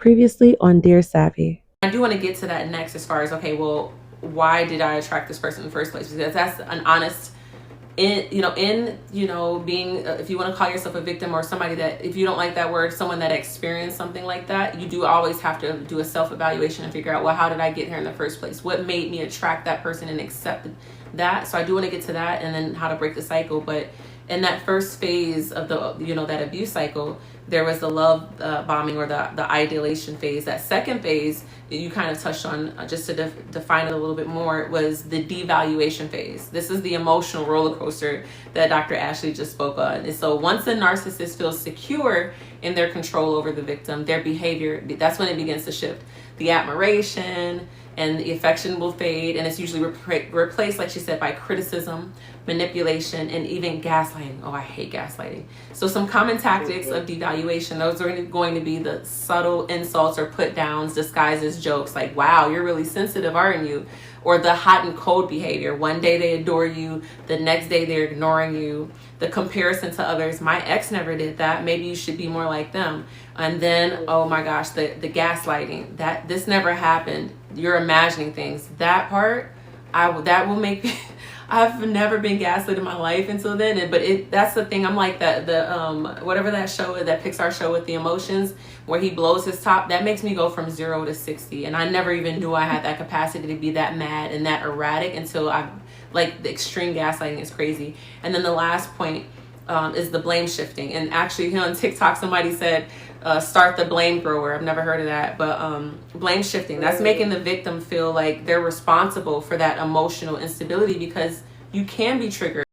Previously on Dear Savvy. I do want to get to that next as far as, okay, well, why did I attract this person in the first place? Because that's an honest, being, if you want to call yourself a victim or somebody that, if you don't like that word, someone that experienced something like that, you do always have to do a self-evaluation and figure out, well, how did I get here in the first place? What made me attract that person and accept that? So I do want to get to that, and then how to break the cycle. But in that first phase of that abuse cycle, there was the love bombing, or the ideation phase. That second phase you kind of touched on, just to define it a little bit more, was the devaluation phase. This is the emotional roller coaster that Dr. Ashley just spoke on. And so once the narcissist feels secure in their control over the victim, their behavior, that's when it begins to shift. The admiration and the affection will fade, and it's usually replaced, like she said, by criticism, manipulation, and even gaslighting. Oh, I hate gaslighting. So some common tactics of devaluation, those are going to be the subtle insults or put downs disguised as jokes, like, wow, you're really sensitive, aren't you? Or the hot and cold behavior. One day they adore you, the next day they're ignoring you. The comparison to others. My ex never did that. Maybe you should be more like them. And then, oh my gosh, the gaslighting. That this never happened. You're imagining things. That part, that will make me. I've never been gaslit in my life until then, but that's the thing. I'm like that, whatever that show, that Pixar show with the emotions, where he blows his top, that makes me go from 0 to 60. And I never even knew I had that capacity to be that mad and that erratic until the extreme gaslighting is crazy. And then the last point is the blame shifting. And actually, on TikTok, somebody said, start the blame thrower. I've never heard of that, but blame shifting. That's making the victim feel like they're responsible for that emotional instability, because you can be triggered.